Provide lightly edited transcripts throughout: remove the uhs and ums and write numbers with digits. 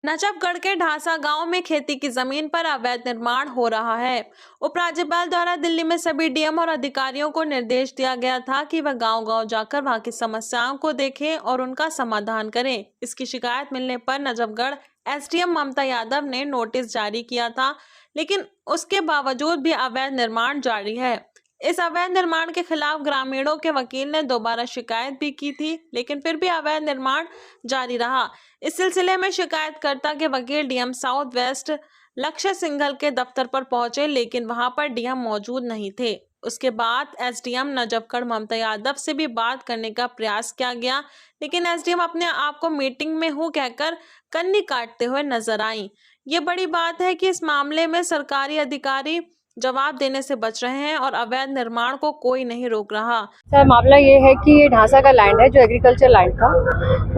नजफगढ़ के ढासा गांव में खेती की जमीन पर अवैध निर्माण हो रहा है। उपराज्यपाल द्वारा दिल्ली में सभी डीएम और अधिकारियों को निर्देश दिया गया था कि वह गांव-गांव जाकर वहां की समस्याओं को देखें और उनका समाधान करें। इसकी शिकायत मिलने पर नजफगढ़ एसडीएम ममता यादव ने नोटिस जारी किया था, लेकिन उसके बावजूद भी अवैध निर्माण जारी है। इस अवैध निर्माण के खिलाफ ग्रामीणों के वकील ने दोबारा शिकायत भी की थी, लेकिन फिर भी अवैध निर्माण जारी रहा। इस सिलसिले में शिकायतकर्ता के वकील डीएम साउथ वेस्ट लक्ष्य सिंघल के दफ्तर पर पहुंचे, लेकिन वहां पर डीएम मौजूद नहीं थे। उसके बाद एसडीएम नजफगढ़ ममता यादव से भी बात करने का प्रयास किया गया, लेकिन एसडीएम अपने आप को मीटिंग में हूं कहकर कन्नी काटते हुए नजर आई। ये बड़ी बात है कि इस मामले में सरकारी अधिकारी जवाब देने से बच रहे हैं और अवैध निर्माण को कोई नहीं रोक रहा। सर, मामला ये है कि ये ढासा का लैंड है जो एग्रीकल्चर लैंड था,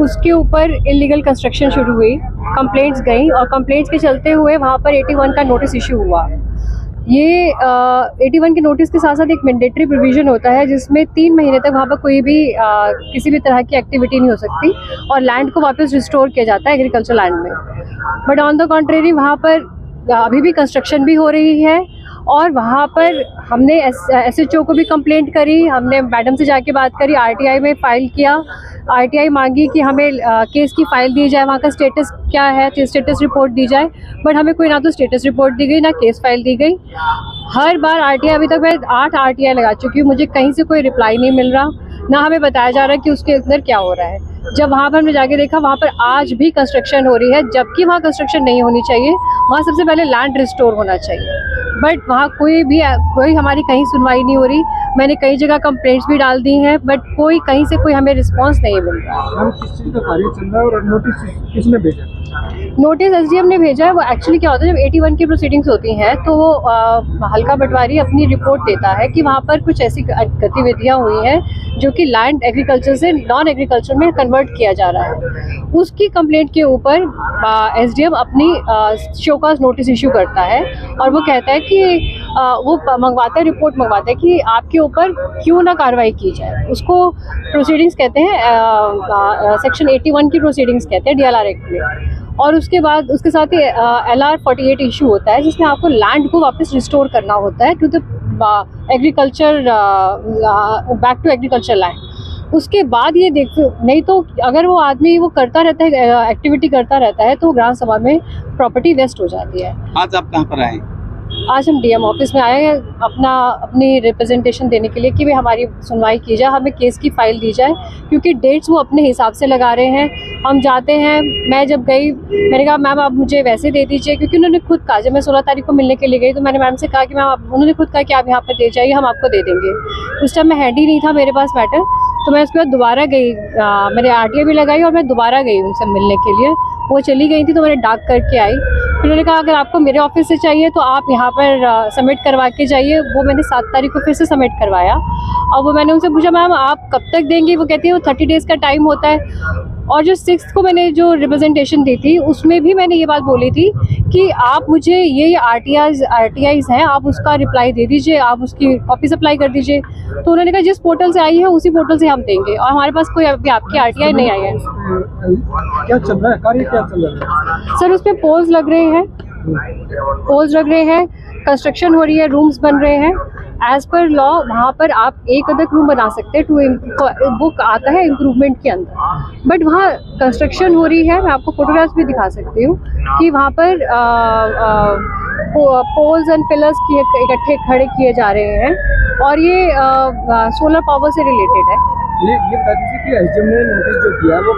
उसके ऊपर इलीगल कंस्ट्रक्शन शुरू हुई, कंप्लेंट्स गई और कंप्लेंट्स के चलते हुए वहाँ पर 81 का नोटिस इशू हुआ। ये 81 के नोटिस के साथ साथ एक मैंडेटरी प्रोविजन होता है जिसमें 3 महीने तक वहाँ पर कोई भी किसी भी तरह की एक्टिविटी नहीं हो सकती और लैंड को वापस रिस्टोर किया जाता है एग्रीकल्चर लैंड में। बट ऑन द कॉन्ट्रेरी वहाँ पर अभी भी कंस्ट्रक्शन भी हो रही है और वहाँ पर हमने एसएचओ को भी कंप्लेंट करी, हमने मैडम से जाके बात करी, आरटीआई में फ़ाइल किया, आरटीआई मांगी कि हमें केस की फ़ाइल दी जाए, वहाँ का स्टेटस क्या है, स्टेटस रिपोर्ट दी जाए। बट हमें कोई ना तो स्टेटस रिपोर्ट दी गई ना केस फाइल दी गई। हर बार आरटीआई, अभी तक मैं 8 आरटीआई लगा चुकी हूँ, मुझे कहीं से कोई रिप्लाई नहीं मिल रहा, ना हमें बताया जा रहा है कि उसके अंदर क्या हो रहा है। जब वहाँ पर हमने जाके देखा, वहाँ पर आज भी कंस्ट्रक्शन हो रही है, जबकि वहाँ कंस्ट्रक्शन नहीं होनी चाहिए, वहाँ सबसे पहले लैंड रिस्टोर होना चाहिए। बट वहाँ कोई हमारी कहीं सुनवाई नहीं हो रही। मैंने कई जगह कंप्लेंट्स भी डाल दी हैं, बट कहीं से कोई हमें रिस्पांस नहीं मिल रहा। हम किस चीज़ का कार्य चल रहा है और नोटिस किसने भेजा? नोटिस एसडीएम ने भेजा है। वो एक्चुअली क्या होता है, जब 81 की प्रोसीडिंग्स होती हैं तो वो हल्का पटवारी अपनी रिपोर्ट देता है कि वहाँ पर कुछ ऐसी गतिविधियाँ हुई हैं जो कि लैंड एग्रीकल्चर से नॉन एग्रीकल्चर में कन्वर्ट किया जा रहा है। उसकी कंप्लेंट के ऊपर एसडीएम अपनी शोकाज नोटिस इशू करता है और वो कहता है कि वो रिपोर्ट मंगवाता है कि आपके ऊपर क्यों ना कार्रवाई की जाए। उसको प्रोसीडिंग्स कहते हैं, सेक्शन 81 की प्रोसीडिंग्स कहते हैं डीएलआर एक्ट में। और उसके बाद उसके साथ ही LR 48 इशू होता है जिसमें आपको लैंड को वापस रिस्टोर करना होता है to the agriculture, back to agriculture land. उसके बाद ये देखो, नहीं तो अगर वो आदमी वो करता रहता है, एक्टिविटी करता रहता है, तो ग्राम सभा में प्रॉपर्टी वेस्ट हो जाती है। आज आप कहाँ पर आए? आज हम डीएम ऑफिस में आए हैं अपनी रिप्रेजेंटेशन देने के लिए कि भाई हमारी सुनवाई की जाए, हमें केस की फ़ाइल दी जाए, क्योंकि डेट्स वो अपने हिसाब से लगा रहे हैं। हम जाते हैं, मैं जब गई मैंने कहा मैम आप मुझे वैसे दे दीजिए, क्योंकि उन्होंने खुद कहा, जब मैं 16 तारीख को मिलने के लिए गई तो मैंने मैम से कहा कि मैम उन्होंने खुद कहा कि आप यहाँ पर दे जाइए, हम आपको दे देंगे। उस टाइम मैं हैंडी नहीं था मेरे पास मैटर, तो मैं उसके बाद दोबारा गई, मैंने आरटीआई भी लगाई और मैं दोबारा गई उनसे मिलने के लिए। वो चली गई थी तो मैंने डाक करके आई। फिर उन्होंने कहा अगर आपको मेरे ऑफिस से चाहिए तो आप यहाँ पर सबमिट करवा के जाइए। वो मैंने 7 तारीख को फिर से सबमिट करवाया और वो मैंने उनसे पूछा मैम आप कब तक देंगी? वो कहती है वो 30 डेज़ का टाइम होता है। और जो 6th को मैंने जो रिप्रेजेंटेशन दी थी उसमें भी मैंने ये बात बोली थी कि आप मुझे ये आरटीआईज हैं, आप उसका रिप्लाई दे दीजिए, आप उसकी कॉपी सप्लाई कर दीजिए। तो उन्होंने कहा जिस पोर्टल से आई है उसी पोर्टल से हम देंगे, और हमारे पास कोई अभी आपकी आरटीआई नहीं आई है। क्या चल रहा है, कार्य क्या चल रहा है? सर उसमें पोल्स लग रहे हैं, कंस्ट्रक्शन हो रही है, रूम्स बन रहे हैं। एज पर लॉ वहाँ पर आप एक अधिक रूम बना सकते हैं, वो आता है इम्प्रूवमेंट के अंदर। बट वहाँ कंस्ट्रक्शन हो रही है, मैं आपको फोटोग्राफ्स भी दिखा सकती हूँ कि वहाँ पर पोल्स एंड पिलर्स इकट्ठे खड़े किए जा रहे हैं और ये सोलर पावर से रिलेटेड है। ये बता दीजिए कि एसडीएम ने नोटिस जो दिया वो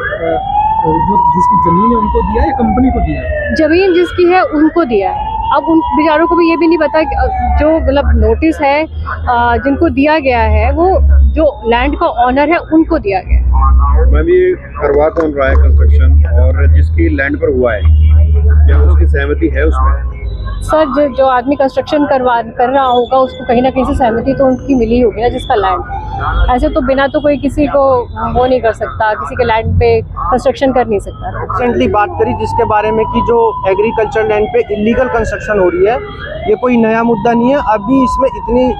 जो जिसकी ज़मीन है उनको दिया या कंपनी को दिया? ज़मीन जिसकी है उनको दिया है। अब उन बेचारों को भी ये भी नहीं पता, जो मतलब नोटिस है जिनको दिया गया है वो जो लैंड का ऑनर है उनको दिया गया है। मैम ये करवा कौन रहा है कंस्ट्रक्शन, और जिसकी लैंड पर हुआ है क्या उसकी सहमति है उसमें? सर जो आदमी कंस्ट्रक्शन कर रहा होगा उसको कहीं ना कहीं से सहमति तो उनकी मिली होगी ना, जिसका लैंड। ऐसे तो बिना तो कोई किसी को वो नहीं कर सकता, किसी के लैंड पे कंस्ट्रक्शन कर नहीं सकता। रिसेंटली बात करी जिसके बारे में कि जो एग्रीकल्चर लैंड पे इलीगल कंस्ट्रक्शन हो रही है, ये कोई नया मुद्दा नहीं है। अभी इसमें इतनी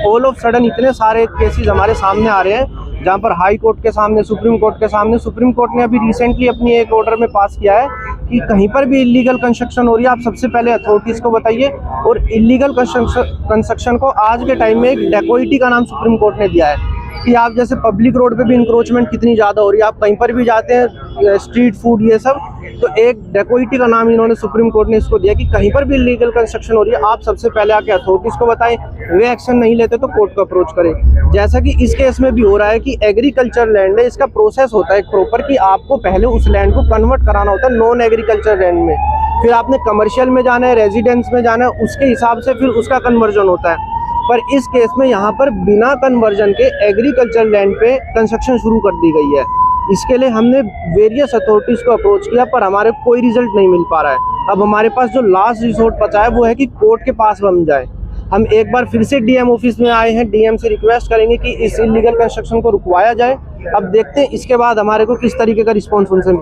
ऑल ऑफ सडन इतने सारे केसेस हमारे सामने आ रहे हैं जहाँ पर हाई कोर्ट के सामने, सुप्रीम कोर्ट के सामने, सुप्रीम कोर्ट ने अभी रिसेंटली अपनी एक ऑर्डर में पास किया है कि कहीं पर भी इलीगल कंस्ट्रक्शन हो रही है आप सबसे पहले अथॉरिटीज़ को बताइए। और इलीगल कंस्ट्रक्शन को आज के टाइम में एक डेकोइटी का नाम सुप्रीम कोर्ट ने दिया है कि आप जैसे पब्लिक रोड पे भी इंक्रोचमेंट कितनी ज़्यादा हो रही है, आप कहीं पर भी जाते हैं स्ट्रीट फूड ये सब, तो एक डेकोइटी का नाम इन्होंने सुप्रीम कोर्ट ने इसको दिया कि कहीं पर भी इलीगल कंस्ट्रक्शन हो रही है आप सबसे पहले आके अथॉरिटीज़ को बताएं, वे एक्शन नहीं लेते तो कोर्ट को अप्रोच करें। जैसा कि इस केस में भी हो रहा है कि एग्रीकल्चर लैंड है, इसका प्रोसेस होता है एक प्रॉपर कि आपको पहले उस लैंड को कन्वर्ट कराना होता है नॉन एग्रीकल्चर लैंड में, फिर आपने कमर्शियल में जाना है, रेजिडेंस में जाना है, उसके हिसाब से फिर उसका कन्वर्जन होता है। पर इस केस में यहाँ पर बिना कन्वर्जन के एग्रीकल्चर लैंड पे कंस्ट्रक्शन शुरू कर दी गई है। इसके लिए हमने वेरियस अथॉरिटीज़ को अप्रोच किया पर हमारे कोई रिजल्ट नहीं मिल पा रहा है। अब हमारे पास जो लास्ट रिसोर्ट बचा है वो है कि कोर्ट के पास हम जाए। हम एक बार फिर से डीएम ऑफिस में आए हैं, डीएम से रिक्वेस्ट करेंगे कि इस इलीगल कंस्ट्रक्शन को रुकवाया जाए। अब देखते हैं इसके बाद हमारे को किस तरीके का रिस्पॉन्स उनसे